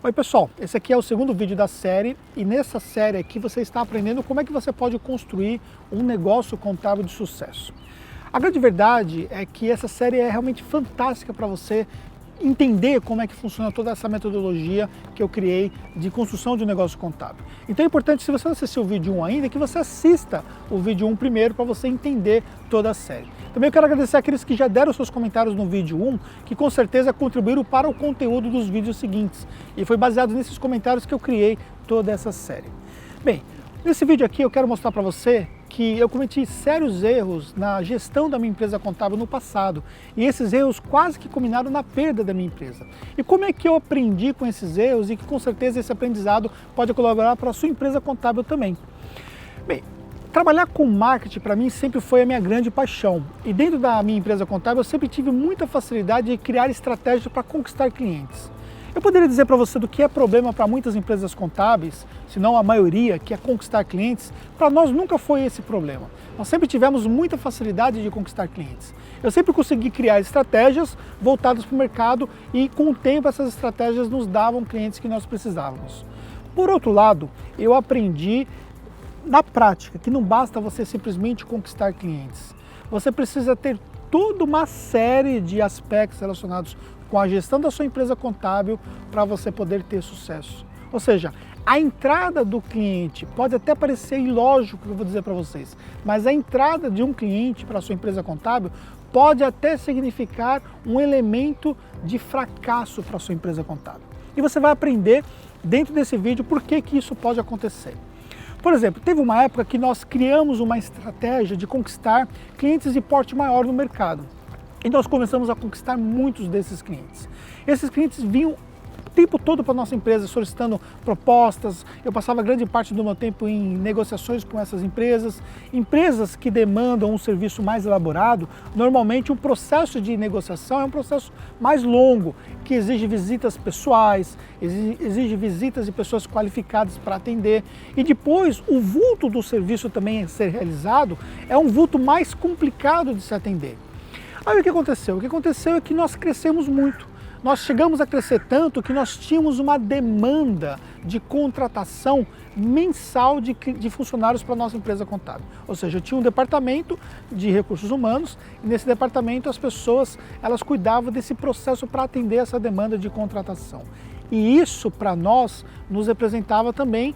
Oi pessoal, esse aqui é o segundo vídeo da série e nessa série aqui você está aprendendo como é que você pode construir um negócio contábil de sucesso. A grande verdade é que essa série é realmente fantástica para você entender como é que funciona toda essa metodologia que eu criei de construção de um negócio contábil. Então é importante, se você não assistiu o vídeo 1 ainda, que você assista o vídeo 1 primeiro para você entender toda a série. Também eu quero agradecer àqueles que já deram seus comentários no vídeo 1, que com certeza contribuíram para o conteúdo dos vídeos seguintes. E foi baseado nesses comentários que eu criei toda essa série. Bem, nesse vídeo aqui eu quero mostrar para você que eu cometi sérios erros na gestão da minha empresa contábil no passado. E esses erros quase que culminaram na perda da minha empresa. E como é que eu aprendi com esses erros e que com certeza esse aprendizado pode colaborar para a sua empresa contábil também. Bem, trabalhar com marketing para mim sempre foi a minha grande paixão. E dentro da minha empresa contábil eu sempre tive muita facilidade de criar estratégias para conquistar clientes. Eu poderia dizer para você do que é problema para muitas empresas contábeis, se não a maioria, que é conquistar clientes. Para nós nunca foi esse problema. Nós sempre tivemos muita facilidade de conquistar clientes. Eu sempre consegui criar estratégias voltadas para o mercado e com o tempo essas estratégias nos davam clientes que nós precisávamos. Por outro lado, eu aprendi na prática que não basta você simplesmente conquistar clientes. Você precisa ter toda uma série de aspectos relacionados com a gestão da sua empresa contábil para você poder ter sucesso. Ou seja, a entrada do cliente pode até parecer ilógico, que eu vou dizer para vocês, mas a entrada de um cliente para a sua empresa contábil pode até significar um elemento de fracasso para a sua empresa contábil. E você vai aprender dentro desse vídeo por que isso pode acontecer. Por exemplo, teve uma época que nós criamos uma estratégia de conquistar clientes de porte maior no mercado. E nós começamos a conquistar muitos desses clientes. Esses clientes vinham o tempo todo para a nossa empresa solicitando propostas. Eu passava grande parte do meu tempo em negociações com essas empresas. Empresas que demandam um serviço mais elaborado, normalmente um processo de negociação é um processo mais longo, que exige visitas pessoais, exige visitas de pessoas qualificadas para atender. E depois o vulto do serviço também a ser realizado é um vulto mais complicado de se atender. Aí o que aconteceu? O que aconteceu é que nós crescemos muito. Nós chegamos a crescer tanto que nós tínhamos uma demanda de contratação mensal de funcionários para a nossa empresa contábil. Ou seja, eu tinha um departamento de recursos humanos e nesse departamento as pessoas elas cuidavam desse processo para atender essa demanda de contratação. E isso para nós nos representava também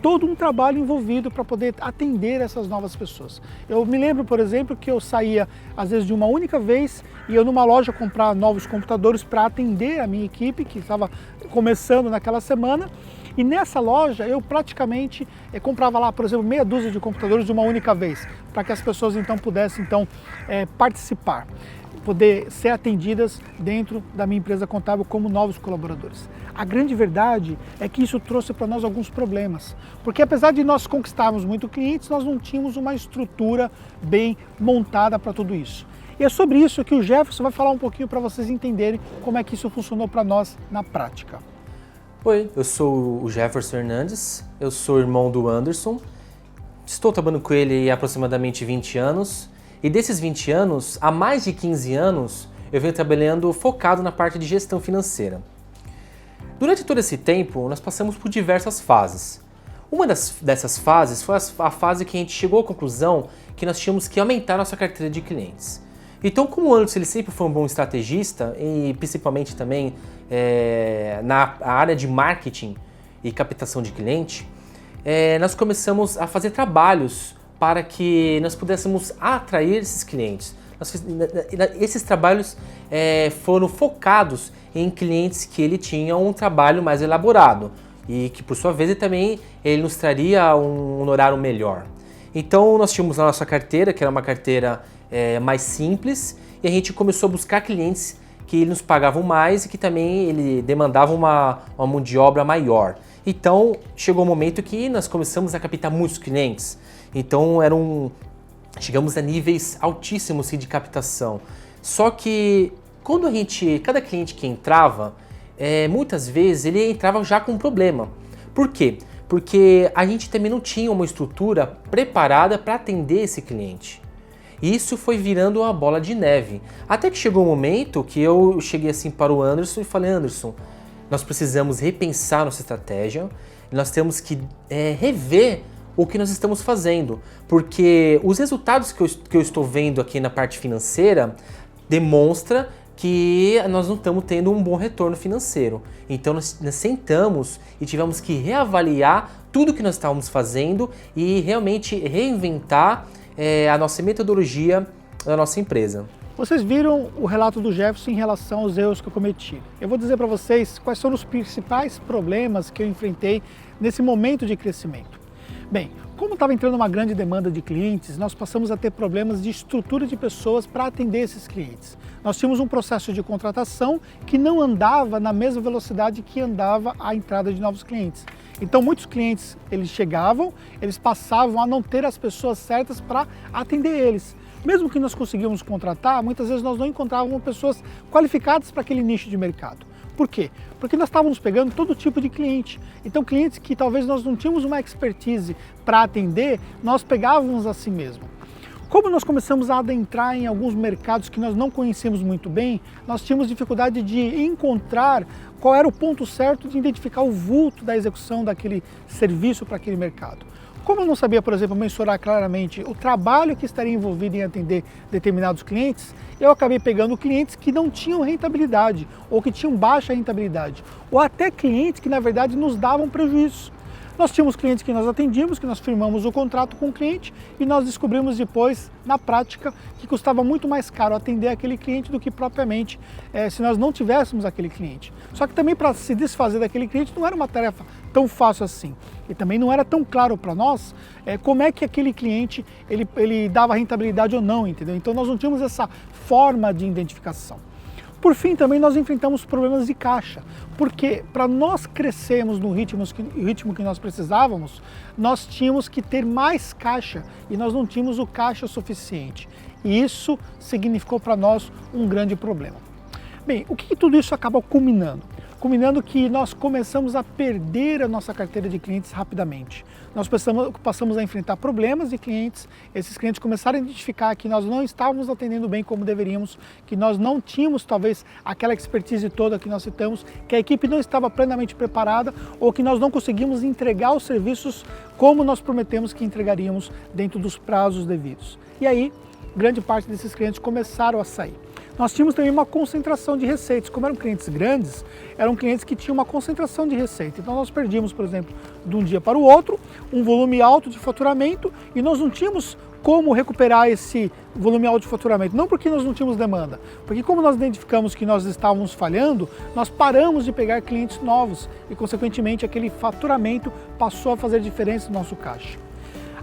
todo um trabalho envolvido para poder atender essas novas pessoas. Eu me lembro, por exemplo, que eu saía às vezes de uma única vez e eu numa loja comprar novos computadores para atender a minha equipe que estava começando naquela semana. E nessa loja eu praticamente comprava lá, por exemplo, meia dúzia de computadores de uma única vez, para que as pessoas então pudessem participar, poder ser atendidas dentro da minha empresa contábil como novos colaboradores. A grande verdade é que isso trouxe para nós alguns problemas, porque apesar de nós conquistarmos muito clientes, nós não tínhamos uma estrutura bem montada para tudo isso. E é sobre isso que o Jefferson vai falar um pouquinho para vocês entenderem como é que isso funcionou para nós na prática. Oi, eu sou o Jefferson Hernandes, eu sou irmão do Anderson, estou trabalhando com ele há aproximadamente 20 anos e desses 20 anos, há mais de 15 anos, eu venho trabalhando focado na parte de gestão financeira. Durante todo esse tempo, nós passamos por diversas fases. Uma dessas fases foi a fase que a gente chegou à conclusão que nós tínhamos que aumentar nossa carteira de clientes. Então, como o Anderson ele sempre foi um bom estrategista e principalmente também na área de marketing e captação de cliente, nós começamos a fazer trabalhos para que nós pudéssemos atrair esses clientes. Esses trabalhos foram focados em clientes que ele tinha um trabalho mais elaborado e que, por sua vez, ele nos traria um honorário melhor. Então, nós tínhamos a nossa carteira, que era uma carteira mais simples, e a gente começou a buscar clientes que nos pagavam mais e que também ele demandava uma mão de obra maior. Então, chegou um momento que nós começamos a captar muitos clientes. Então, chegamos a níveis altíssimos de captação. Só que cada cliente que entrava, muitas vezes ele entrava já com um problema. Por quê? Porque a gente também não tinha uma estrutura preparada para atender esse cliente. E isso foi virando uma bola de neve. Até que chegou um momento que eu cheguei assim para o Anderson e falei: Anderson, nós precisamos repensar nossa estratégia, nós temos que rever o que nós estamos fazendo, porque os resultados que eu estou vendo aqui na parte financeira demonstra que nós não estamos tendo um bom retorno financeiro. Então nós sentamos e tivemos que reavaliar tudo que nós estávamos fazendo e realmente reinventar a nossa metodologia da nossa empresa. Vocês viram o relato do Jefferson em relação aos erros que eu cometi. Eu vou dizer para vocês quais foram os principais problemas que eu enfrentei nesse momento de crescimento. Bem, como estava entrando uma grande demanda de clientes, nós passamos a ter problemas de estrutura de pessoas para atender esses clientes. Nós tínhamos um processo de contratação que não andava na mesma velocidade que andava a entrada de novos clientes. Então muitos clientes, eles chegavam, eles passavam a não ter as pessoas certas para atender eles. Mesmo que nós conseguíamos contratar, muitas vezes nós não encontrávamos pessoas qualificadas para aquele nicho de mercado. Por quê? Porque nós estávamos pegando todo tipo de cliente. Então clientes que talvez nós não tínhamos uma expertise para atender, nós pegávamos assim mesmo. Como nós começamos a adentrar em alguns mercados que nós não conhecemos muito bem, nós tínhamos dificuldade de encontrar qual era o ponto certo de identificar o vulto da execução daquele serviço para aquele mercado. Como eu não sabia, por exemplo, mensurar claramente o trabalho que estaria envolvido em atender determinados clientes, eu acabei pegando clientes que não tinham rentabilidade ou que tinham baixa rentabilidade, ou até clientes que na verdade nos davam prejuízo. Nós tínhamos clientes que nós atendíamos, que nós firmamos o contrato com o cliente e nós descobrimos depois, na prática, que custava muito mais caro atender aquele cliente do que propriamente se nós não tivéssemos aquele cliente. Só que também para se desfazer daquele cliente não era uma tarefa tão fácil assim. E também não era tão claro para nós como é que aquele cliente ele dava rentabilidade ou não, entendeu? Então nós não tínhamos essa forma de identificação. Por fim, também nós enfrentamos problemas de caixa, porque para nós crescermos no ritmo que nós precisávamos, nós tínhamos que ter mais caixa e nós não tínhamos o caixa suficiente. E isso significou para nós um grande problema. Bem, o que tudo isso acaba culminando? Culminando que nós começamos a perder a nossa carteira de clientes rapidamente. Nós passamos a enfrentar problemas de clientes, esses clientes começaram a identificar que nós não estávamos atendendo bem como deveríamos, que nós não tínhamos talvez aquela expertise toda que nós citamos, que a equipe não estava plenamente preparada ou que nós não conseguimos entregar os serviços como nós prometemos que entregaríamos dentro dos prazos devidos. E aí, grande parte desses clientes começaram a sair. Nós tínhamos também uma concentração de receitas. Como eram clientes grandes, eram clientes que tinham uma concentração de receita. Então nós perdíamos, por exemplo, de um dia para o outro, um volume alto de faturamento e nós não tínhamos como recuperar esse volume alto de faturamento. Não porque nós não tínhamos demanda, porque como nós identificamos que nós estávamos falhando, nós paramos de pegar clientes novos e, consequentemente, aquele faturamento passou a fazer diferença no nosso caixa.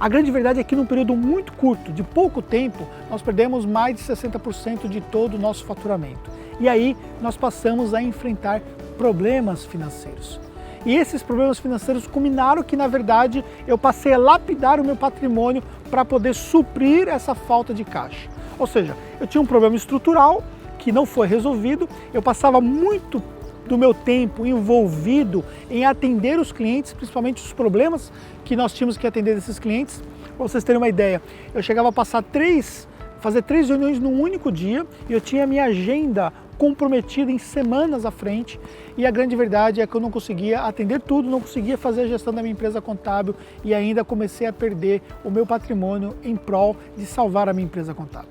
A grande verdade é que num período muito curto, de pouco tempo, nós perdemos mais de 60% de todo o nosso faturamento. E aí nós passamos a enfrentar problemas financeiros. E esses problemas financeiros culminaram que, na verdade, eu passei a lapidar o meu patrimônio para poder suprir essa falta de caixa. Ou seja, eu tinha um problema estrutural que não foi resolvido, eu passava muito do meu tempo envolvido em atender os clientes, principalmente os problemas que nós tínhamos que atender desses clientes. Para vocês terem uma ideia, eu chegava a fazer 3 reuniões num único dia e eu tinha a minha agenda comprometida em semanas à frente e a grande verdade é que eu não conseguia atender tudo, não conseguia fazer a gestão da minha empresa contábil e ainda comecei a perder o meu patrimônio em prol de salvar a minha empresa contábil.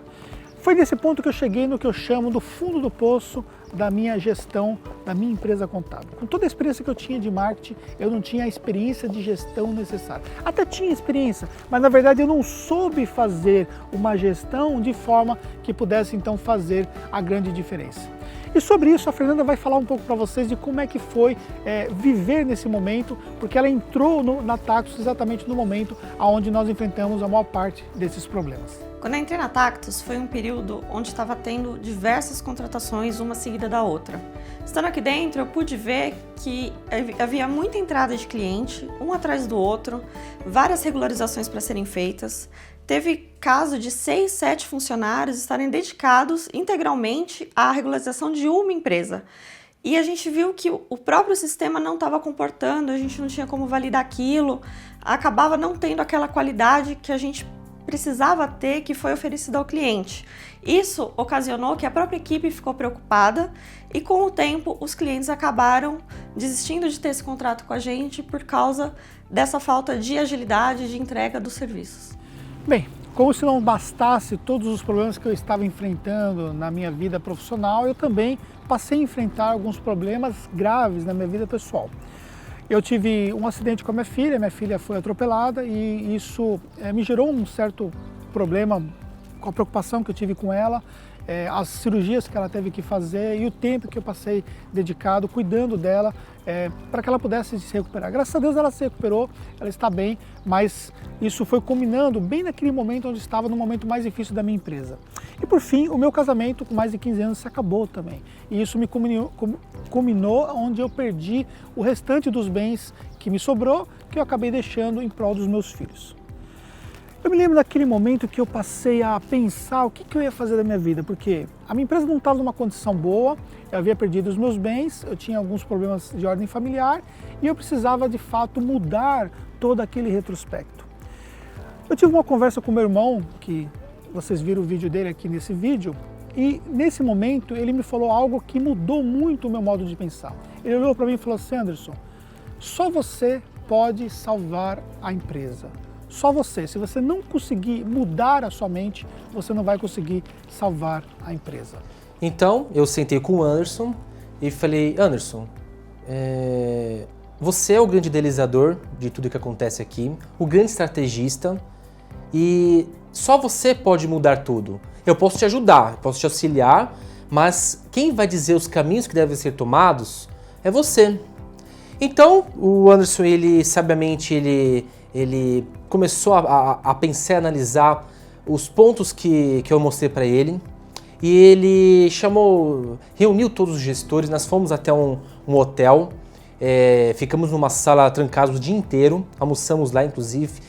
Foi nesse ponto que eu cheguei no que eu chamo do fundo do poço da minha gestão, da minha empresa contábil. Com toda a experiência que eu tinha de marketing, eu não tinha a experiência de gestão necessária. Até tinha experiência, mas na verdade eu não soube fazer uma gestão de forma que pudesse então fazer a grande diferença. E sobre isso a Fernanda vai falar um pouco para vocês de como é que foi viver nesse momento, porque ela entrou na Tactus exatamente no momento onde nós enfrentamos a maior parte desses problemas. Quando eu entrei na Tactus, foi um período onde estava tendo diversas contratações, uma seguida da outra. Estando aqui dentro, eu pude ver que havia muita entrada de cliente, um atrás do outro, várias regularizações para serem feitas. Teve caso de 6, 7 funcionários estarem dedicados integralmente à regularização de uma empresa. E a gente viu que o próprio sistema não estava comportando, a gente não tinha como validar aquilo, acabava não tendo aquela qualidade que a gente precisava ter que foi oferecido ao cliente. Isso ocasionou que a própria equipe ficou preocupada e, com o tempo, os clientes acabaram desistindo de ter esse contrato com a gente por causa dessa falta de agilidade de entrega dos serviços. Bem, como se não bastasse todos os problemas que eu estava enfrentando na minha vida profissional, eu também passei a enfrentar alguns problemas graves na minha vida pessoal. Eu tive um acidente com a minha filha foi atropelada e isso me gerou um certo problema com a preocupação que eu tive com ela, as cirurgias que ela teve que fazer e o tempo que eu passei dedicado cuidando dela para que ela pudesse se recuperar. Graças a Deus ela se recuperou, ela está bem, mas isso foi culminando bem naquele momento onde estava no momento mais difícil da minha empresa. E por fim, o meu casamento com mais de 15 anos se acabou também. E isso me culminou onde eu perdi o restante dos bens que me sobrou, que eu acabei deixando em prol dos meus filhos. Eu me lembro daquele momento que eu passei a pensar o que eu ia fazer da minha vida, porque a minha empresa não estava numa condição boa, eu havia perdido os meus bens, eu tinha alguns problemas de ordem familiar e eu precisava de fato mudar todo aquele retrospecto. Eu tive uma conversa com meu irmão, que vocês viram o vídeo dele aqui nesse vídeo, e nesse momento ele me falou algo que mudou muito o meu modo de pensar. Ele olhou para mim e falou assim: Anderson, só você pode salvar a empresa. Só você. Se você não conseguir mudar a sua mente, você não vai conseguir salvar a empresa. Então, eu sentei com o Anderson e falei: Anderson, você é o grande idealizador de tudo que acontece aqui, o grande estrategista, e só você pode mudar tudo. Eu posso te ajudar, posso te auxiliar, mas quem vai dizer os caminhos que devem ser tomados é você. Então, o Anderson, ele sabiamente, ele começou a pensar e analisar os pontos que eu mostrei para ele, e ele reuniu todos os gestores, nós fomos até um hotel, ficamos numa sala trancados o dia inteiro, almoçamos lá inclusive,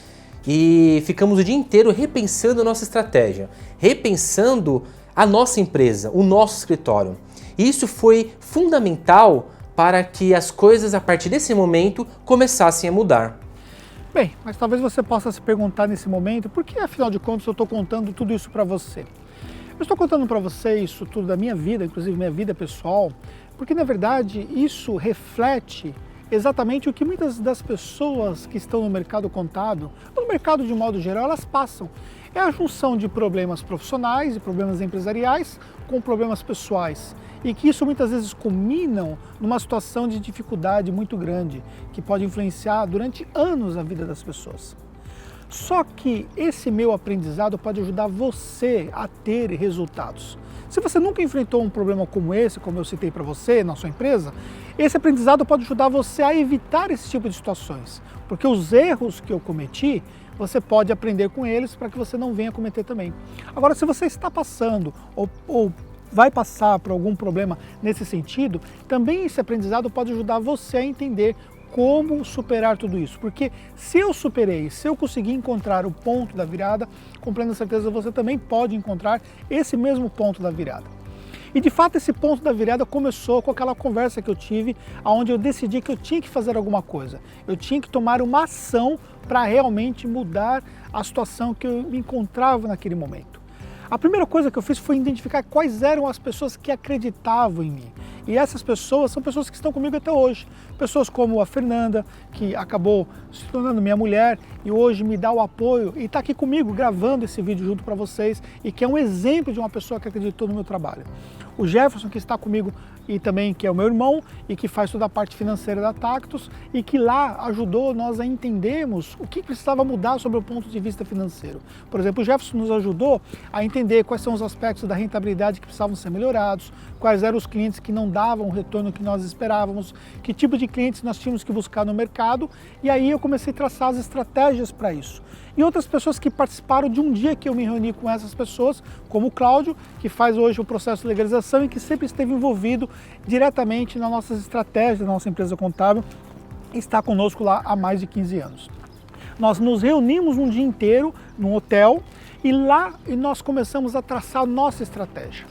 e ficamos o dia inteiro repensando a nossa estratégia, repensando a nossa empresa, o nosso escritório. E isso foi fundamental para que as coisas a partir desse momento começassem a mudar. Bem, mas talvez você possa se perguntar nesse momento, por que afinal de contas eu estou contando tudo isso para você? Eu estou contando para você isso tudo da minha vida, inclusive minha vida pessoal, porque na verdade isso reflete exatamente o que muitas das pessoas que estão no mercado contábil, no mercado de modo geral, elas passam. É a junção de problemas profissionais e problemas empresariais com problemas pessoais. E que isso muitas vezes culminam numa situação de dificuldade muito grande, que pode influenciar durante anos a vida das pessoas. Só que esse meu aprendizado pode ajudar você a ter resultados. Se você nunca enfrentou um problema como esse, como eu citei para você na sua empresa, esse aprendizado pode ajudar você a evitar esse tipo de situações. Porque os erros que eu cometi, você pode aprender com eles para que você não venha cometer também. Agora, se você está passando ou vai passar por algum problema nesse sentido, também esse aprendizado pode ajudar você a entender como superar tudo isso. Porque se eu superei, se eu conseguir encontrar o ponto da virada, com plena certeza você também pode encontrar esse mesmo ponto da virada. E de fato esse ponto da virada começou com aquela conversa que eu tive, onde eu decidi que eu tinha que fazer alguma coisa. Eu tinha que tomar uma ação para realmente mudar a situação que eu me encontrava naquele momento. A primeira coisa que eu fiz foi identificar quais eram as pessoas que acreditavam em mim. E essas pessoas são pessoas que estão comigo até hoje. Pessoas como a Fernanda, que acabou se tornando minha mulher e hoje me dá o apoio e está aqui comigo gravando esse vídeo junto para vocês e que é um exemplo de uma pessoa que acreditou no meu trabalho. O Jefferson, que está comigo e também que é o meu irmão e que faz toda a parte financeira da Tactus e que lá ajudou nós a entendermos o que precisava mudar sobre o ponto de vista financeiro. Por exemplo, o Jefferson nos ajudou a entender quais são os aspectos da rentabilidade que precisavam ser melhorados, quais eram os clientes que não davam o retorno que nós esperávamos, que tipo de clientes nós tínhamos que buscar no mercado, e aí eu comecei a traçar as estratégias para isso. E outras pessoas que participaram de um dia que eu me reuni com essas pessoas, como o Cláudio, que faz hoje o processo de legalização e que sempre esteve envolvido diretamente nas nossas estratégias da nossa empresa contábil, está conosco lá há mais de 15 anos. Nós nos reunimos um dia inteiro num hotel e lá nós começamos a traçar nossa estratégia.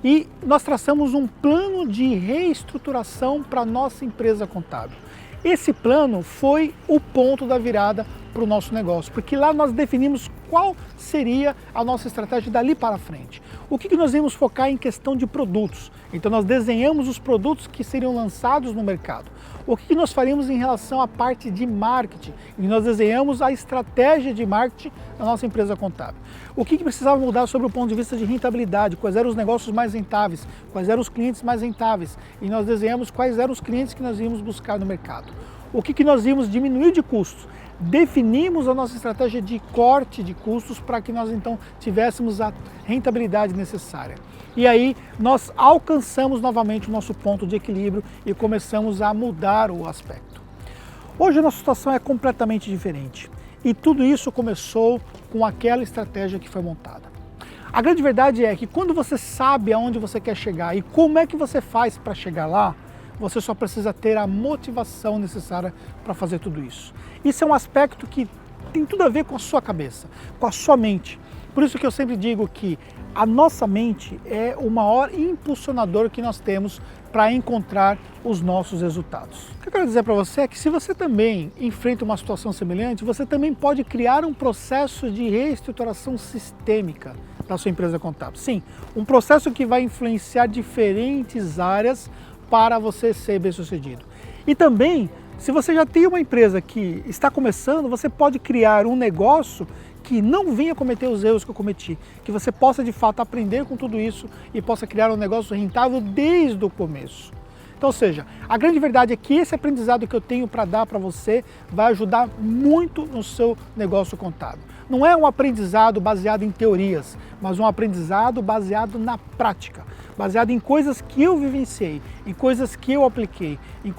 E nós traçamos um plano de reestruturação para a nossa empresa contábil. Esse plano foi o ponto da virada para o nosso negócio, porque lá nós definimos qual seria a nossa estratégia dali para frente. O que nós íamos focar em questão de produtos. Então nós desenhamos os produtos que seriam lançados no mercado. O que nós faríamos em relação à parte de marketing? E nós desenhamos a estratégia de marketing da nossa empresa contábil. O que precisava mudar sobre o ponto de vista de rentabilidade? Quais eram os negócios mais rentáveis? Quais eram os clientes mais rentáveis? E nós desenhamos quais eram os clientes que nós íamos buscar no mercado. O que nós íamos diminuir de custos? Definimos a nossa estratégia de corte de custos para que nós então tivéssemos a rentabilidade necessária. E aí nós alcançamos novamente o nosso ponto de equilíbrio e começamos a mudar o aspecto. Hoje a nossa situação é completamente diferente e tudo isso começou com aquela estratégia que foi montada. A grande verdade é que quando você sabe aonde você quer chegar e como é que você faz para chegar lá, você só precisa ter a motivação necessária para fazer tudo isso. Isso é um aspecto que tem tudo a ver com a sua cabeça, com a sua mente. Por isso que eu sempre digo que a nossa mente é o maior impulsionador que nós temos para encontrar os nossos resultados. O que eu quero dizer para você é que se você também enfrenta uma situação semelhante, você também pode criar um processo de reestruturação sistêmica da sua empresa contábil. Sim, um processo que vai influenciar diferentes áreas para você ser bem-sucedido. E também, se você já tem uma empresa que está começando, você pode criar um negócio que não venha cometer os erros que eu cometi, que você possa de fato aprender com tudo isso e possa criar um negócio rentável desde o começo. Então, ou seja, a grande verdade é que esse aprendizado que eu tenho para dar para você vai ajudar muito no seu negócio contábil. Não é um aprendizado baseado em teorias, mas um aprendizado baseado na prática, baseado em coisas que eu vivenciei, em coisas que eu apliquei, em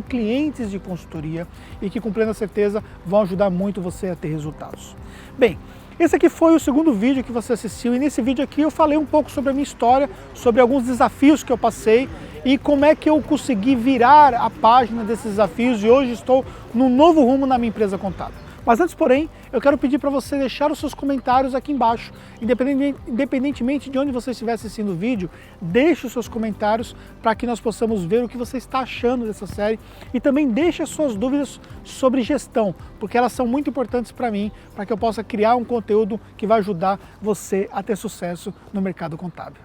clientes de consultoria e que com plena certeza vão ajudar muito você a ter resultados. Bem, esse aqui foi o segundo vídeo que você assistiu e nesse vídeo aqui eu falei um pouco sobre a minha história, sobre alguns desafios que eu passei e como é que eu consegui virar a página desses desafios e hoje estou num novo rumo na minha empresa contábil. Mas antes, porém, eu quero pedir para você deixar os seus comentários aqui embaixo. Independentemente de onde você estiver assistindo o vídeo, deixe os seus comentários para que nós possamos ver o que você está achando dessa série e também deixe as suas dúvidas sobre gestão, porque elas são muito importantes para mim, para que eu possa criar um conteúdo que vai ajudar você a ter sucesso no mercado contábil.